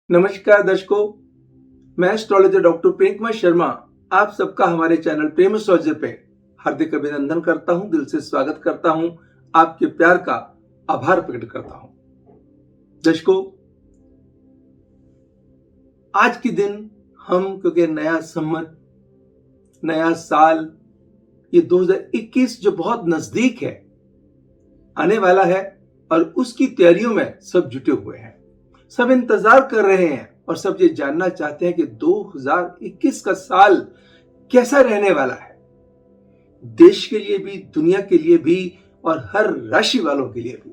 नमस्कार दर्शकों, मैं एस्ट्रोलॉजर डॉक्टर प्रेम कुमार शर्मा आप सबका हमारे चैनल प्रेम एस्ट्रोलॉजर पे हार्दिक अभिनंदन करता हूं, दिल से स्वागत करता हूं, आपके प्यार का आभार प्रकट करता हूं। दर्शकों, आज के दिन हम क्योंकि नया संवत, नया साल, ये 2021 जो बहुत नजदीक है, आने वाला है और उसकी तैयारियों में सब जुटे हुए हैं। सब इंतजार कर रहे हैं और सब ये जानना चाहते हैं कि 2021 का साल कैसा रहने वाला है, देश के लिए भी, दुनिया के लिए भी और हर राशि वालों के लिए भी।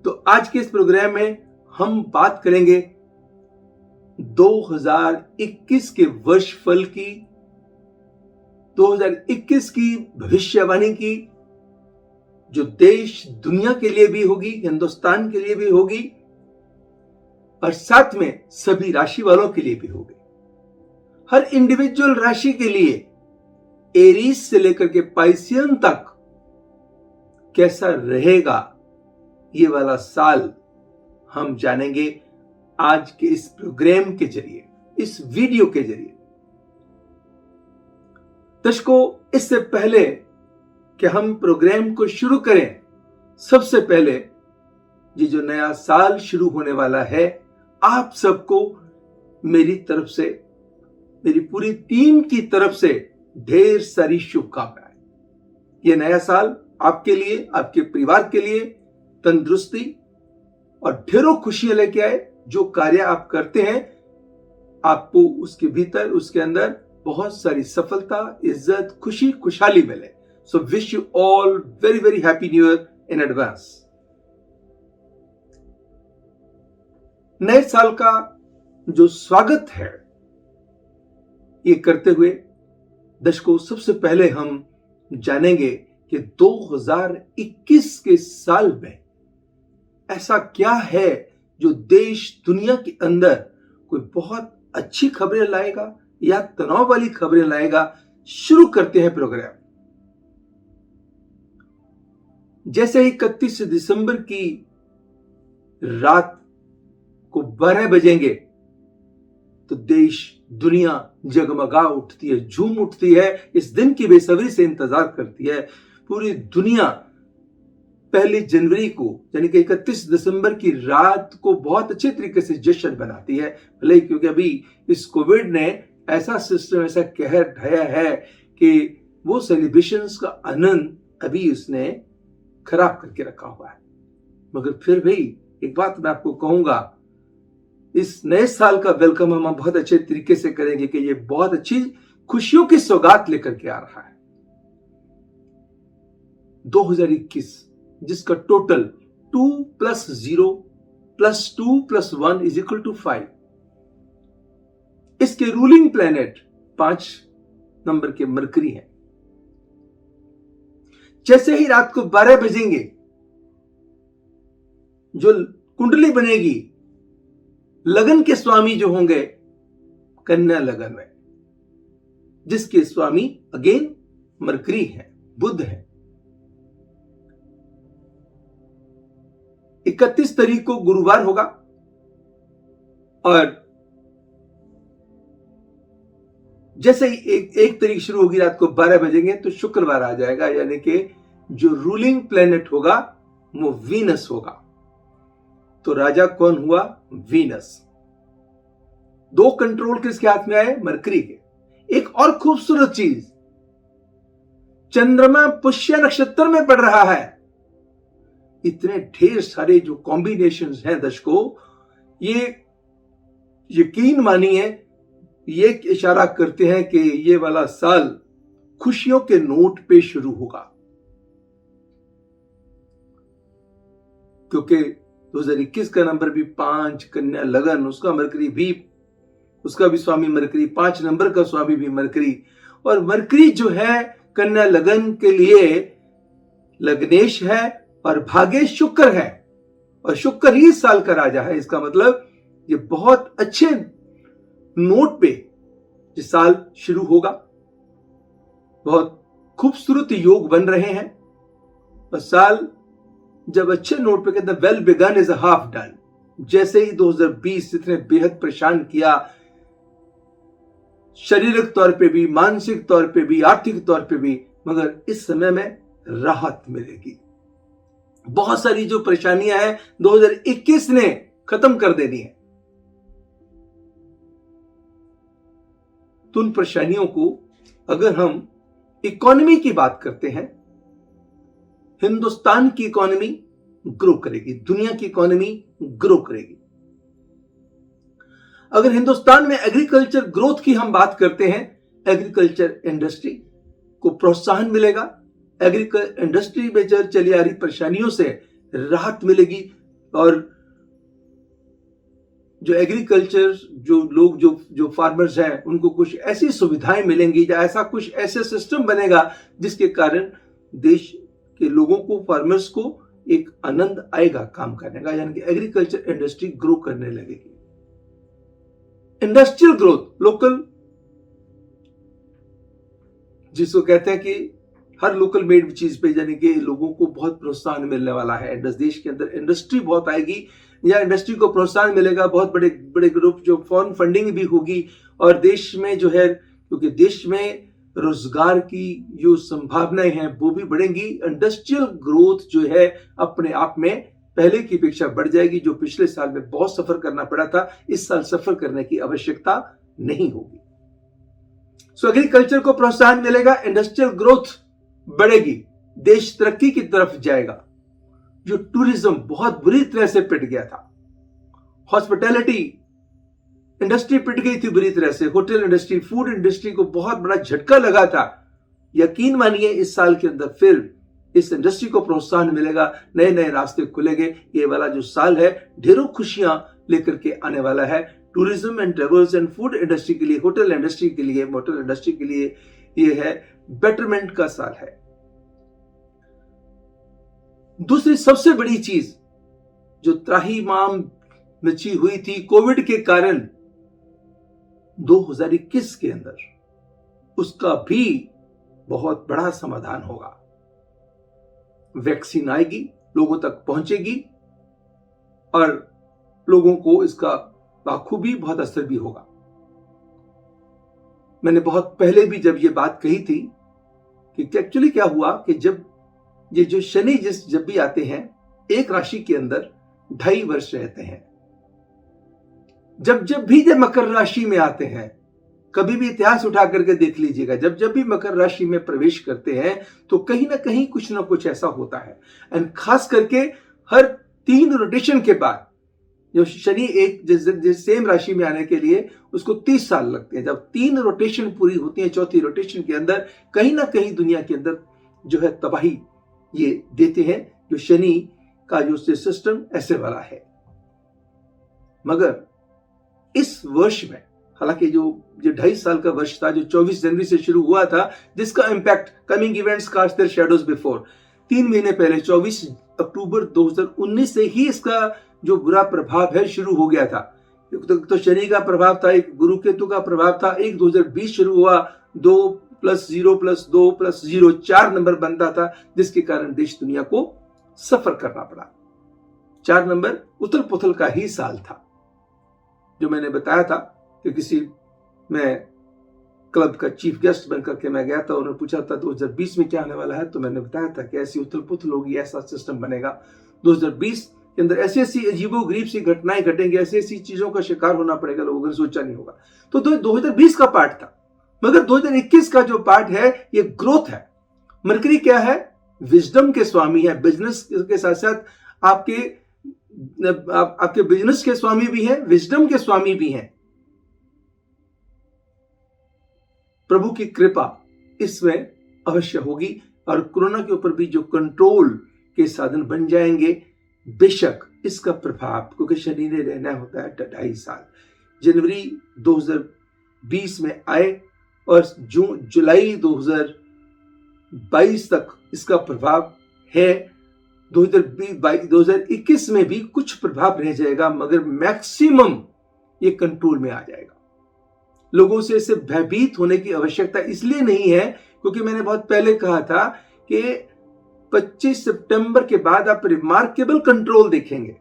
तो आज के इस प्रोग्राम में हम बात करेंगे 2021 के वर्षफल की, 2021 की भविष्यवाणी की, जो देश दुनिया के लिए भी होगी, हिंदुस्तान के लिए भी होगी और साथ में सभी राशि वालों के लिए भी होगी। हर इंडिविजुअल राशि के लिए एरीज से लेकर के पाइसियन तक कैसा रहेगा ये वाला साल हम जानेंगे आज के इस प्रोग्राम के जरिए, इस वीडियो के जरिए। दर्शकों, इससे पहले कि हम प्रोग्राम को शुरू करें, सबसे पहले ये जो नया साल शुरू होने वाला है, आप सबको मेरी तरफ से, मेरी पूरी टीम की तरफ से ढेर सारी शुभकामनाएं। ये नया साल आपके लिए, आपके परिवार के लिए तंदुरुस्ती और ढेरों खुशियां लेके आए। जो कार्य आप करते हैं, आपको उसके भीतर, उसके अंदर बहुत सारी सफलता, इज्जत, खुशी, खुशहाली मिले। So wish you all very very happy new year in advance। नए साल का जो स्वागत है ये करते हुए दर्शकों, सबसे पहले हम जानेंगे कि 2021 के साल में ऐसा क्या है जो देश दुनिया के अंदर कोई बहुत अच्छी खबरें लाएगा या तनाव वाली खबरें लाएगा। शुरू करते हैं प्रोग्राम। जैसे 31 दिसंबर की रात को 12 बजेंगे तो देश दुनिया जगमगा उठती है, झूम उठती है, इस दिन की बेसब्री से इंतजार करती है। पूरी दुनिया 1 जनवरी को यानी कि 31 दिसंबर की रात को बहुत अच्छे तरीके से जश्न बनाती है। भले क्योंकि अभी इस कोविड ने ऐसा सिस्टम, ऐसा कहर ढाया है कि वो सेलिब्रेशंस का आनंद अभी उसने खराब करके रखा हुआ है। मगर फिर भी एक बात मैं आपको कहूंगा, इस नए साल का वेलकम हम बहुत अच्छे तरीके से करेंगे कि ये बहुत अच्छी खुशियों की सौगात लेकर के आ रहा है। 2021 जिसका टोटल 2 + 0 + 2 + 1 = 5, इसके रूलिंग प्लैनेट 5 नंबर के मरकरी हैं। जैसे ही रात को 12 बजेंगे जो कुंडली बनेगी, लगन के स्वामी जो होंगे कन्या लगन में, जिसके स्वामी अगेन मरकरी है, बुध है। 31 तारीख को गुरुवार होगा और जैसे ही एक तारीख शुरू होगी, रात को 12 बजेंगे तो शुक्रवार आ जाएगा, यानी कि जो रूलिंग प्लेनेट होगा वो वीनस होगा। तो राजा कौन हुआ? वीनस। 2 कंट्रोल किसके हाथ में आए? मरकरी के। एक और खूबसूरत चीज, चंद्रमा पुष्य नक्षत्र में पड़ रहा है। इतने ढेर सारे जो कॉम्बिनेशंस हैं दर्शकों, ये यकीन मानिए, ये इशारा करते हैं कि ये वाला साल खुशियों के नोट पे शुरू होगा। क्योंकि 2021 का नंबर भी 5, कन्या लगन, उसका मरकरी भी, उसका भी स्वामी मरकरी, 5 नंबर का स्वामी भी मरकरी। और मरकरी जो है कन्या लगन के लिए लग्नेश है और भाग्येश शुक्र है, और शुक्र ही इस साल का राजा है। इसका मतलब ये बहुत अच्छे नोट पे ये साल शुरू होगा। बहुत खूबसूरत योग बन रहे हैं और साल जब अच्छे नोट पे कहते हैं well begun is half done, जैसे ही 2020 इतने बेहद परेशान किया, शारीरिक तौर पे भी, मानसिक तौर पे भी, आर्थिक तौर पे भी, मगर इस समय में राहत मिलेगी। बहुत सारी जो परेशानियां हैं 2021 ने खत्म कर देनी है। तो उन परेशानियों को अगर हम इकोनॉमी की बात करते हैं, हिंदुस्तान की इकोनॉमी ग्रो करेगी, दुनिया की इकोनॉमी ग्रो करेगी। अगर हिंदुस्तान में एग्रीकल्चर ग्रोथ की हम बात करते हैं, एग्रीकल्चर इंडस्ट्री को प्रोत्साहन मिलेगा, एग्रीकल्चर इंडस्ट्री में चली आ रही परेशानियों से राहत मिलेगी, और जो एग्रीकल्चर जो लोग जो फार्मर्स हैं उनको कुछ ऐसी सुविधाएं मिलेंगी, या ऐसा कुछ ऐसे सिस्टम बनेगा जिसके कारण देश के लोगों को, फार्मर्स को एक आनंद आएगा काम करने का, यानी कि एग्रीकल्चर इंडस्ट्री ग्रो करने लगेगी। इंडस्ट्रियल ग्रोथ, लोकल, जिसको कहते हैं कि हर लोकल मेड चीज पे यानी कि लोगों को बहुत प्रोत्साहन मिलने वाला है। देश के अंदर इंडस्ट्री बहुत आएगी, या इंडस्ट्री को प्रोत्साहन मिलेगा, बहुत बड़े बड़े ग्रुप जो फॉरेन फंडिंग भी होगी, और देश में जो है, क्योंकि देश में रोजगार की जो संभावनाएं हैं वो भी बढ़ेंगी। इंडस्ट्रियल ग्रोथ जो है अपने आप में पहले की अपेक्षा बढ़ जाएगी। जो पिछले साल में बहुत सफर करना पड़ा था, इस साल सफर करने की आवश्यकता नहीं होगी। सो एग्रीकल्चर को प्रोत्साहन मिलेगा, इंडस्ट्रियल ग्रोथ बढ़ेगी, देश तरक्की की तरफ जाएगा। जो टूरिज्म बहुत बुरी तरह से पिट गया था, हॉस्पिटैलिटी इंडस्ट्री पिट गई थी बुरी तरह से, होटल इंडस्ट्री, फूड इंडस्ट्री को बहुत बड़ा झटका लगा था। यकीन मानिए इस साल के अंदर फिर इस इंडस्ट्री को प्रोत्साहन मिलेगा, नए नए रास्ते खुलेंगे। ये वाला जो साल है ढेरों खुशियां लेकर के आने वाला है tourism and travels and food industry के लिए, होटल इंडस्ट्री के लिए, मोटर इंडस्ट्री के लिए। ये है बेटरमेंट का साल है। दूसरी सबसे बड़ी चीज जो त्राहिमाम मची हुई थी कोविड के कारण 2021 के अंदर, उसका भी बहुत बड़ा समाधान होगा। वैक्सीन आएगी, लोगों तक पहुंचेगी, और लोगों को इसका बाखूबी बहुत असर भी होगा। मैंने बहुत पहले भी जब ये बात कही थी कि एक्चुअली क्या हुआ कि जब ये जो शनि जब भी आते हैं, एक राशि के अंदर 2.5 वर्ष रहते हैं। जब भी जब मकर राशि में आते हैं, कभी भी इतिहास उठा करके देख लीजिएगा, जब भी मकर राशि में प्रवेश करते हैं तो कहीं ना कहीं कुछ ना कुछ ऐसा होता है। एंड खास करके हर 3 रोटेशन के बाद जो शनि एक जिस सेम राशि में आने के लिए उसको 30 साल लगते हैं। जब 3 रोटेशन पूरी होती है, चौथी रोटेशन के अंदर कहीं ना कहीं दुनिया के अंदर जो है तबाही ये देते हैं। जो शनि का जो सिस्टम ऐसे वाला है। मगर इस वर्ष में, हालांकि जो 2.5 साल का वर्ष था, जो 24 जनवरी से शुरू हुआ था, जिसका impact coming events cast their shadows before, 3 महीने पहले 24 अक्टूबर 2019 से ही इसका जो बुरा प्रभाव है शुरू हो गया था। तो शनि का प्रभाव था, एक गुरु केतु का प्रभाव था, 2020 शुरू हुआ, 2 + 0 + 2 + 0 4 नंबर बनता था, जिसके कारण देश दुनिया को सफर करना पड़ा। 4 नंबर उथल पुथल का ही साल था। जो मैंने बताया था कि किसी मैं क्लब का चीफ गेस्ट बनकर के मैं गया था, उन्होंने पूछा था 2020 में क्या आने वाला है, तो मैंने बताया था कि ऐसी उथल पुथल होगी, ऐसा सिस्टम बनेगा। 2020 के अंदर ऐसी ऐसी अजीबोगरीब सी घटनाएं घटेंगी, ऐसी ऐसी चीजों का शिकार होना पड़ेगा, लोगों ने सोचा नहीं होगा। तो 2020 का पार्ट था। मगर 2021 का जो पार्ट है ये ग्रोथ है। मरकरी क्या है? विजडम के स्वामी है। बिजनेस के साथ साथ आपके बिजनेस के स्वामी भी हैं, विजडम के स्वामी भी हैं। प्रभु की कृपा इसमें अवश्य होगी, और कोरोना के ऊपर भी जो कंट्रोल के साधन बन जाएंगे। बेशक इसका प्रभाव, क्योंकि शनि ने रहना होता है 2.5 साल, जनवरी 2020 में आए और जुलाई 2022 तक इसका प्रभाव है। 2021 में भी कुछ प्रभाव रह जाएगा, मगर मैक्सिमम ये कंट्रोल में आ जाएगा। लोगों से इससे भयभीत होने की आवश्यकता इसलिए नहीं है क्योंकि मैंने बहुत पहले कहा था कि 25 सितंबर के बाद आप रिमार्केबल कंट्रोल देखेंगे।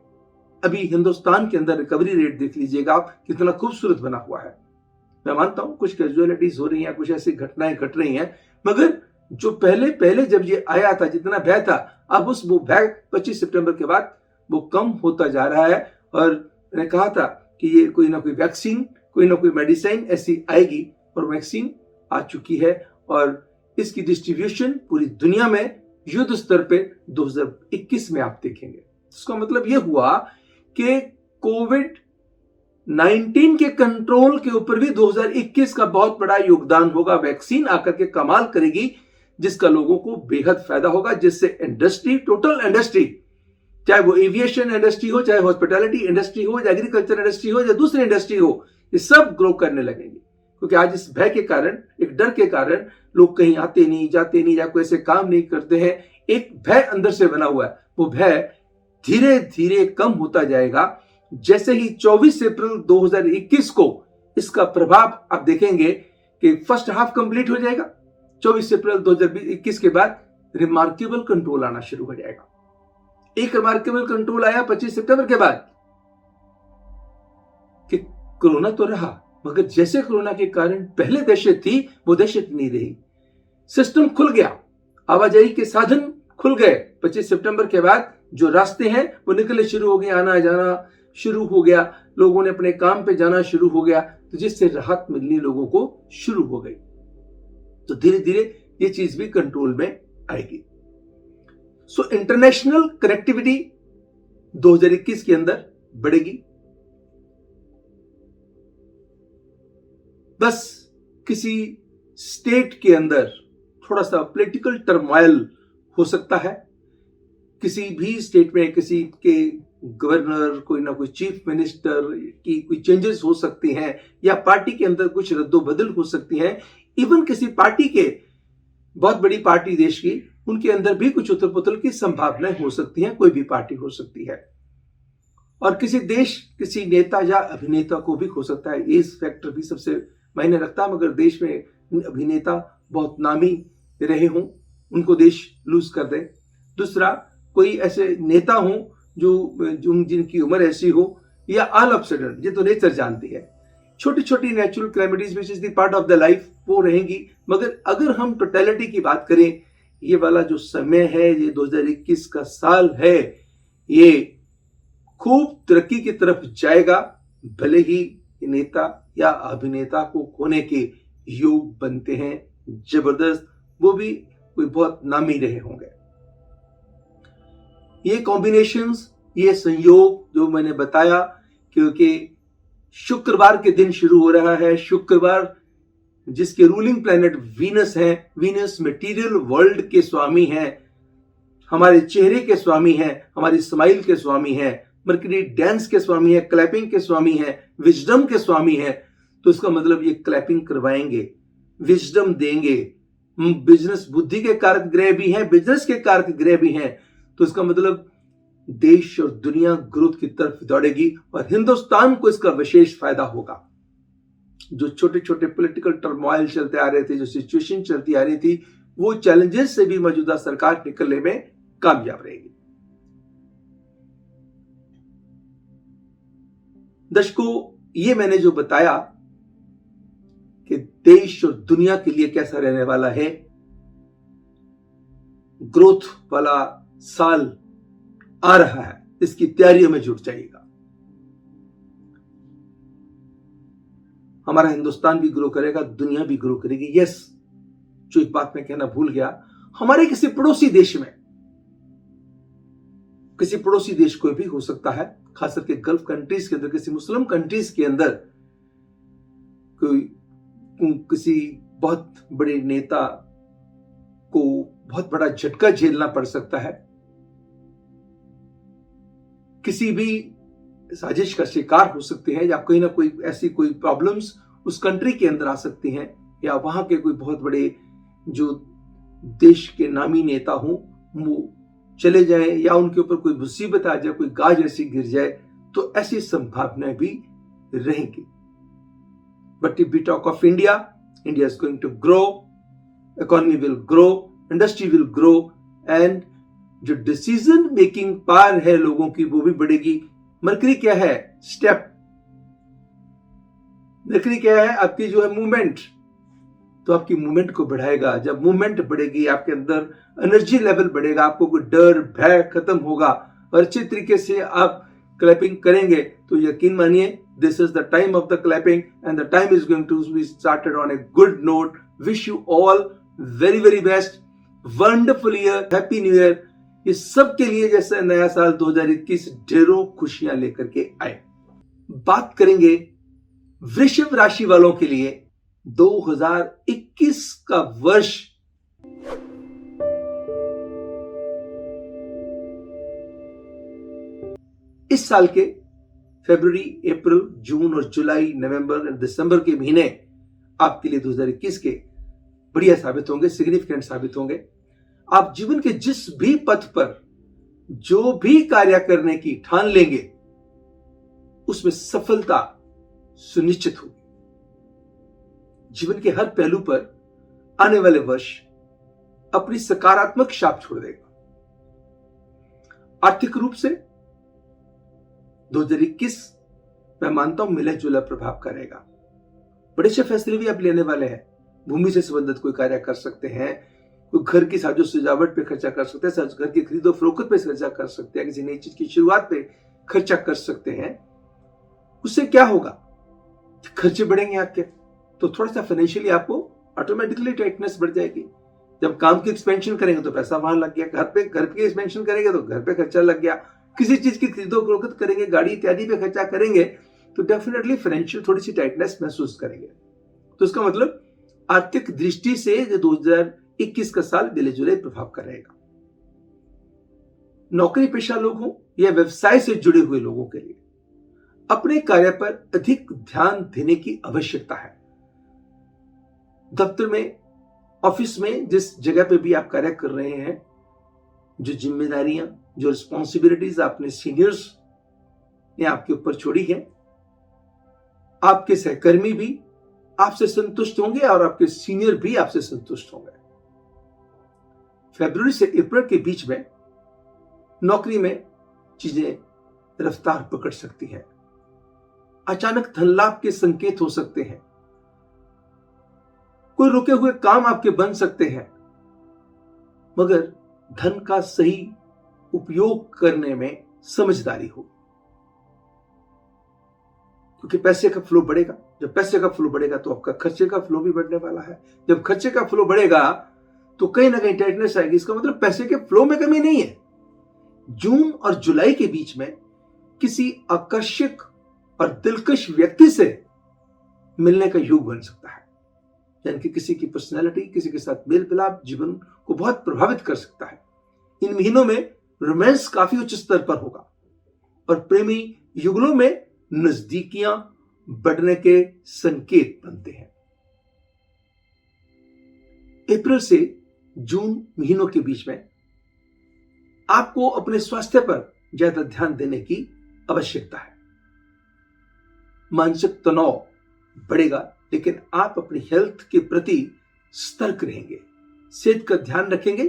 अभी हिंदुस्तान के अंदर रिकवरी रेट देख लीजिएगा आप, कितना खूबसूरत बना हुआ है। मैं मानता हूं कुछ कैजुअलिटीज हो रही हैं, कुछ ऐसी घटनाएं घट रही हैं, मगर जो पहले पहले जब ये आया था, जितना भय था, अब वो भय 25 सितंबर के बाद वो कम होता जा रहा है। और मैंने कहा था कि ये कोई ना कोई वैक्सीन, कोई ना कोई मेडिसिन ऐसी आएगी, और वैक्सीन आ चुकी है, और इसकी डिस्ट्रीब्यूशन पूरी दुनिया में युद्ध स्तर पे 2021 में आप देखेंगे। इसका मतलब ये हुआ कि कोविड-19 के कंट्रोल के ऊपर भी 2021 का बहुत बड़ा योगदान होगा। वैक्सीन आकर के कमाल करेगी, जिसका लोगों को बेहद फायदा होगा, जिससे इंडस्ट्री, टोटल इंडस्ट्री, चाहे वो एविएशन इंडस्ट्री हो, चाहे हॉस्पिटैलिटी इंडस्ट्री हो, या एग्रीकल्चर इंडस्ट्री हो, या दूसरी इंडस्ट्री हो, ये सब ग्रो करने लगेंगे। क्योंकि आज इस भय के कारण, एक डर के कारण लोग कहीं आते नहीं, जाते नहीं, या कोई ऐसे काम नहीं करते हैं। एक भय अंदर से बना हुआ है, वो भय धीरे धीरे कम होता जाएगा। जैसे ही 24 अप्रैल 2021 को इसका प्रभाव आप देखेंगे कि फर्स्ट हाफ कंप्लीट हो जाएगा। 24 अप्रैल 2021 के बाद रिमार्केबल कंट्रोल आना शुरू हो जाएगा। एक रिमार्केबल कंट्रोल आया 25 सितंबर के बाद कि कोरोना तो रहा, मगर जैसे कोरोना के कारण पहले दहशत थी, वो दहशत नहीं रही। सिस्टम खुल गया, आवाजाही के साधन खुल गए। 25 सितंबर के बाद जो रास्ते हैं वो निकलने शुरू हो गए, आना जाना शुरू हो गया, लोगों ने अपने काम पे जाना शुरू हो गया, तो जिससे राहत मिलनी लोगों को शुरू हो गई। तो धीरे धीरे ये चीज भी कंट्रोल में आएगी। सो इंटरनेशनल कनेक्टिविटी 2021 के अंदर बढ़ेगी। बस किसी स्टेट के अंदर थोड़ा सा पॉलिटिकल टर्मोइल हो सकता है, किसी भी स्टेट में किसी के गवर्नर, कोई ना कोई चीफ मिनिस्टर की कोई चेंजेस हो सकती हैं, या पार्टी के अंदर कुछ रद्दोबदल हो सकती हैं। इवन किसी पार्टी के, बहुत बड़ी पार्टी देश की, उनके अंदर भी कुछ उथल पुथल की संभावनाएं हो सकती हैं। कोई भी पार्टी हो सकती है, और किसी देश, किसी नेता या अभिनेता को भी हो सकता है। एज फैक्टर भी सबसे मायने रखता है, मगर देश में अभिनेता बहुत नामी रहे हों, उनको देश लूज कर दे। दूसरा, कोई ऐसे नेता हो जो जिनकी उम्र ऐसी हो, या ऑल ऑफ सडन, ये तो नेचर जानती है, छोटी छोटी natural calamities which is the part of the life, वो रहेंगी। मगर अगर हम टोटलिटी की बात करें, ये वाला जो समय है, ये 2021 का साल है, ये खूब तरक्की की तरफ जाएगा। भले ही नेता या अभिनेता को खोने के योग बनते हैं जबरदस्त, वो भी कोई बहुत नामी रहे होंगे। ये कॉम्बिनेशंस, ये संयोग जो मैंने बताया, क्योंकि शुक्रवार के दिन शुरू हो रहा है। शुक्रवार जिसके रूलिंग प्लैनेट वीनस है, वीनस मटेरियल वर्ल्ड के स्वामी हैं, हमारे चेहरे के स्वामी हैं, हमारी स्माइल के स्वामी हैं, मर्करी डांस के स्वामी है, क्लैपिंग के स्वामी है, विजडम के स्वामी है। तो इसका मतलब ये क्लैपिंग करवाएंगे, विजडम देंगे। बिजनेस, बुद्धि के कारक ग्रह भी हैं, बिजनेस के कारक ग्रह भी हैं। तो इसका मतलब देश और दुनिया ग्रोथ की तरफ दौड़ेगी, और हिंदुस्तान को इसका विशेष फायदा होगा। जो छोटे छोटे पॉलिटिकल टर्मोइल चलते आ रहे थे, जो सिचुएशन चलती आ रही थी, वो चैलेंजेस से भी मौजूदा सरकार निकलने में कामयाब रहेगी। दर्शकों, ये मैंने जो बताया कि देश और दुनिया के लिए कैसा रहने वाला है, ग्रोथ वाला साल आ रहा है, इसकी तैयारियों में जुट जाइएगा। हमारा हिंदुस्तान भी ग्रो करेगा, दुनिया भी ग्रो करेगी। यस, जो एक बात मैं कहना भूल गया, हमारे किसी पड़ोसी देश में, किसी पड़ोसी देश कोई भी हो सकता है, खास करके गल्फ कंट्रीज के अंदर, किसी मुस्लिम कंट्रीज के अंदर कोई किसी बहुत बड़े नेता को बहुत बड़ा झटका झेलना पड़ सकता है, किसी भी साजिश का शिकार हो सकते हैं, या कोई ना कोई ऐसी कोई प्रॉब्लम्स उस कंट्री के अंदर आ सकती हैं, या वहां के कोई बहुत बड़े जो देश के नामी नेता हों वो चले जाएं, या उनके ऊपर कोई मुसीबत आ जाए, कोई गाज ऐसी गिर जाए, तो ऐसी संभावनाएं भी रहेंगी। But if we talk of India, India is going to grow, economy will grow, industry will grow, and जो डिसीजन मेकिंग पावर है लोगों की, वो भी बढ़ेगी। मरकरी क्या है? स्टेप। मरकरी क्या है? आपकी जो है मूवमेंट। तो आपकी मूवमेंट को बढ़ाएगा। जब मूवमेंट बढ़ेगी, आपके अंदर एनर्जी लेवल बढ़ेगा, आपको कोई डर भय खत्म होगा और अच्छे तरीके से आप क्लैपिंग करेंगे। तो यकीन मानिए, this is the time of the clapping and the time is going to be started on a good note. Wish you all very very best, wonderful year, happy new year. ये सब के लिए जैसे नया साल 2021 ढेरों खुशियां लेकर के आए। बात करेंगे वृषभ राशि वालों के लिए 2021 का वर्ष इस साल के फरवरी, अप्रैल, जून और जुलाई, नवंबर और दिसंबर के महीने आपके लिए 2021 के बढ़िया साबित होंगे, सिग्निफिकेंट साबित होंगे। आप जीवन के जिस भी पथ पर जो भी कार्य करने की ठान लेंगे, उसमें सफलता सुनिश्चित होगी। जीवन के हर पहलू पर आने वाले वर्ष अपनी सकारात्मक छाप छोड़ देगा। आर्थिक रूप से 2021 मैं मानता हूं मिला जुला प्रभाव करेगा। बड़े अच्छे फैसले भी आप लेने वाले हैं। भूमि से संबंधित कोई कार्य कर सकते हैं, कोई घर की साजो सजावट पे खर्चा कर सकते हैं, घर की खरीदो फरोख्त पे खर्चा कर सकते हैं, किसी नई चीज की शुरुआत पे खर्चा कर सकते हैं। उससे क्या होगा? खर्चे बढ़ेंगे आपके, तो थोड़ा सा फाइनेंशियली आपको ऑटोमेटिकली टाइटनेस बढ़ जाएगी। जब काम की एक्सपेंशन करेंगे तो पैसा वहां लग गया, घर की एक्सपेंशन करेंगे तो घर पे खर्चा लग गया, किसी चीज की खरीदो फरोख्त करेंगे, गाड़ी इत्यादि पे खर्चा करेंगे तो डेफिनेटली फाइनेंशियल थोड़ी सी टाइटनेस महसूस करेंगे। तो इसका मतलब आर्थिक दृष्टि से 2021 का साल मिले जुले प्रभाव करेगा। नौकरी पेशा लोग हों या व्यवसाय से जुड़े हुए लोगों के लिए अपने कार्य पर अधिक ध्यान देने की आवश्यकता है। दफ्तर में, ऑफिस में, जिस जगह पे भी आप कार्य कर रहे हैं, जो जिम्मेदारियां, जो रिस्पॉन्सिबिलिटीज आपने सीनियर्स ने आपके ऊपर छोड़ी है, आपके सहकर्मी भी आपसे संतुष्ट होंगे और आपके सीनियर भी आपसे संतुष्ट होंगे। फरवरी से अप्रैल के बीच में नौकरी में चीजें रफ्तार पकड़ सकती हैं। अचानक धन लाभ के संकेत हो सकते हैं। कोई रुके हुए काम आपके बन सकते हैं, मगर धन का सही उपयोग करने में समझदारी हो, क्योंकि पैसे का फ्लो बढ़ेगा। जब पैसे का फ्लो बढ़ेगा तो आपका खर्चे का फ्लो भी बढ़ने वाला है। जब खर्चे का फ्लो बढ़ेगा तो कहीं ना कहीं टाइटनेस आएगी। इसका मतलब पैसे के फ्लो में कमी नहीं है। जून और जुलाई के बीच में किसी आकर्षक और दिलकश व्यक्ति से मिलने का योग बन सकता है, यानी कि किसी की पर्सनैलिटी, किसी के साथ मेल मिलाप जीवन को बहुत प्रभावित कर सकता है। इन महीनों में रोमांस काफी उच्च स्तर पर होगा और प्रेमी युगलों में नजदीकियां बढ़ने के संकेत बनते हैं। अप्रैल से जून महीनों के बीच में आपको अपने स्वास्थ्य पर ज्यादा ध्यान देने की आवश्यकता है। मानसिक तनाव बढ़ेगा, लेकिन आप अपनी हेल्थ के प्रति सतर्क रहेंगे, सेहत का ध्यान रखेंगे,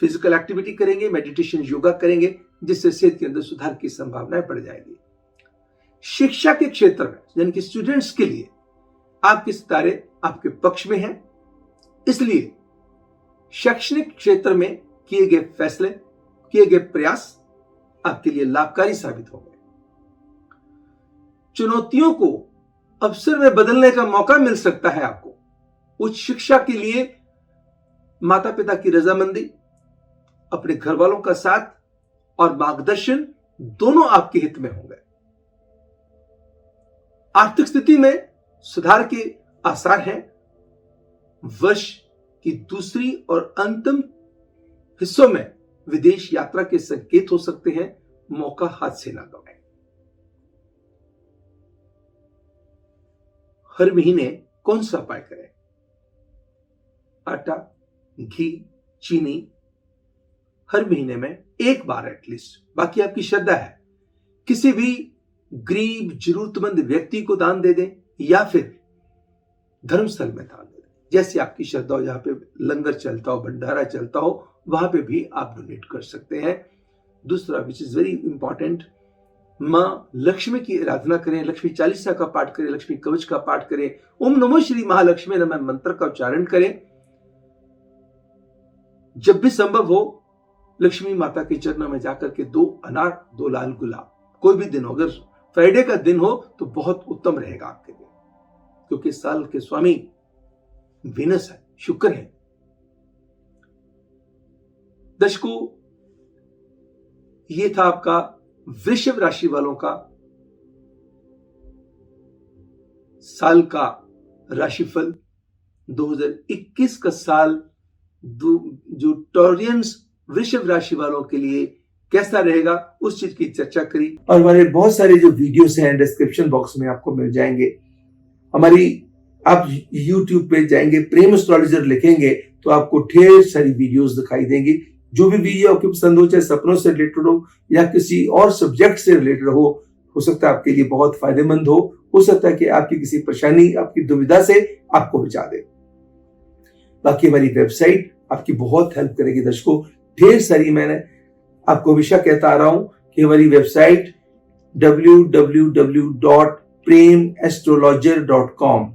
फिजिकल एक्टिविटी करेंगे, मेडिटेशन, योगा करेंगे, जिससे सेहत के अंदर सुधार की संभावनाएं बढ़ जाएगी। शिक्षा के क्षेत्र में, यानी कि स्टूडेंट्स के लिए आपके सितारे आपके पक्ष में हैं, इसलिए शैक्षणिक क्षेत्र में किए गए फैसले, किए गए प्रयास आपके लिए लाभकारी साबित होंगे। चुनौतियों को अवसर में बदलने का मौका मिल सकता है आपको। उच्च शिक्षा के लिए माता पिता की रजामंदी, अपने घर वालों का साथ और मार्गदर्शन दोनों आपके हित में होंगे। आर्थिक स्थिति में सुधार के आसार हैं। वर्ष की दूसरी और अंतिम हिस्सों में विदेश यात्रा के संकेत हो सकते हैं। मौका हाथ से ना गवाएं। हर महीने कौन सा उपाय करें? आटा, घी, चीनी हर महीने में एक बार एटलीस्ट, बाकी आपकी श्रद्धा है। किसी भी गरीब जरूरतमंद व्यक्ति को दान दे दें या फिर धर्मस्थल में दान दे दें, जैसे आपकी श्रद्धा हो। जहां पे लंगर चलता हो, भंडारा चलता हो, वहां पे भी आप डोनेट कर सकते हैं। दूसरा, विच इज वेरी इंपॉर्टेंट, माँ लक्ष्मी की आराधना करें, लक्ष्मी चालीसा का पाठ करें, लक्ष्मी कवच का पाठ करें, ओम नमो श्री महालक्ष्मी नमः मंत्र का उच्चारण करें। जब भी संभव हो लक्ष्मी माता के चरणों में जाकर के 2 अनार 2 लाल गुलाब, कोई भी दिन हो, अगर फ्राइडे का दिन हो तो बहुत उत्तम रहेगा आपके लिए, क्योंकि साल के स्वामी वीनस है, शुक्र है। दर्शकों, ये था आपका वृषभ राशि वालों का साल का राशिफल 2021 का साल जो टॉरियंस वृषभ राशि वालों के लिए कैसा रहेगा उस चीज की चर्चा करी। और हमारे बहुत सारे जो वीडियोस हैं डिस्क्रिप्शन बॉक्स में आपको मिल जाएंगे। हमारी आप YouTube पे जाएंगे, प्रेम एस्ट्रोलॉजर लिखेंगे तो आपको ढेर सारी वीडियोस दिखाई देंगी। जो भी वीडियो आपको पसंद हो, चाहे सपनों से रिलेटेड हो या किसी और सब्जेक्ट से रिलेटेड हो सकता है आपके लिए बहुत फायदेमंद हो सकता है कि आपकी किसी परेशानी, आपकी दुविधा से आपको बचा दे। बाकी हमारी वेबसाइट आपकी बहुत हेल्प करेगी दर्शकों। ढेर सारी, मैंने आपको हमेशा कहता आ रहा हूं कि हमारी वेबसाइट www.premastrologer.com,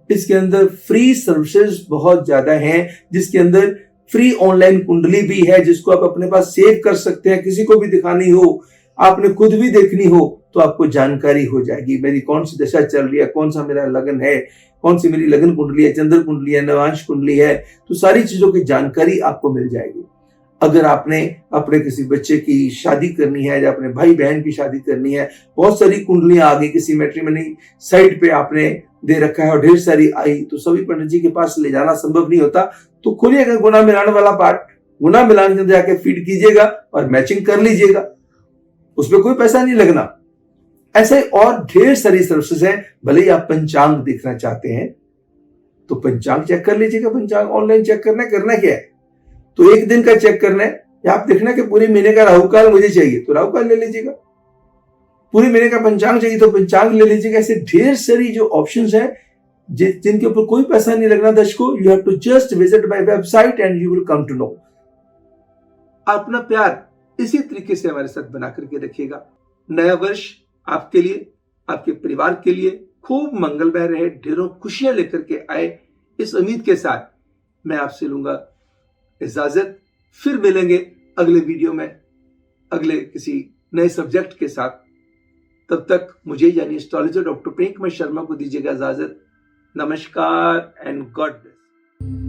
इसके अंदर फ्री सर्विसेज बहुत ज्यादा हैं, जिसके अंदर फ्री ऑनलाइन कुंडली भी है जिसको आप अपने पास सेव कर सकते हैं। किसी को भी दिखानी हो, आपने खुद भी देखनी हो तो आपको जानकारी हो जाएगी मेरी कौन सी दशा चल रही है, कौन सा मेरा लगन है, कौन सी मेरी लगन कुंडली है, चंद्र कुंडली है, नवांश कुंडली है, तो सारी चीजों की जानकारी आपको मिल जाएगी। अगर आपने अपने किसी बच्चे की शादी करनी है या अपने भाई बहन की शादी करनी है, बहुत सारी कुंडलियां आ गई, किसी मैट्रिमनी साइट पे आपने दे रखा है और ढेर सारी आई, तो सभी पंडित जी के पास ले जाना संभव नहीं होता। तो खोलिएगा गुना मिलान वाला पार्ट, गुना मिलान के अंदर जाके फीड कीजिएगा और मैचिंग कर लीजिएगा, उसमें कोई पैसा नहीं लगना। ऐसे और ढेर सारी सर्विसेज हैं। भले ही आप पंचांग देखना चाहते हैं तो पंचांग चेक कर लीजिएगा। पंचांग ऑनलाइन चेक करना क्या है, तो एक दिन का चेक करना है, या आप देखना कि पूरे महीने का राहु काल मुझे चाहिए तो राहु काल ले लीजिएगा, पूरे महीने का पंचांग चाहिए तो पंचांग ले लीजिएगा। ऐसे ढेर सारी जो ऑप्शंस हैं जिनके ऊपर कोई पैसा नहीं लगना दर्शकों। You have to just visit my website and you will come to know. अपना प्यार इसी तरीके से हमारे साथ बना करके रखिएगा। नया वर्ष आपके लिए, आपके परिवार के लिए खूब मंगलमय रहे, ढेरों खुशियां लेकर के आए, इस उम्मीद के साथ मैं आपसे लूंगा इजाजत। फिर मिलेंगे अगले वीडियो में अगले किसी नए सब्जेक्ट के साथ। तब तक मुझे यानी एस्ट्रोलॉजर डॉक्टर प्रेम कुमार शर्मा को दीजिएगा इजाजत। नमस्कार एंड गॉड ब्लेस।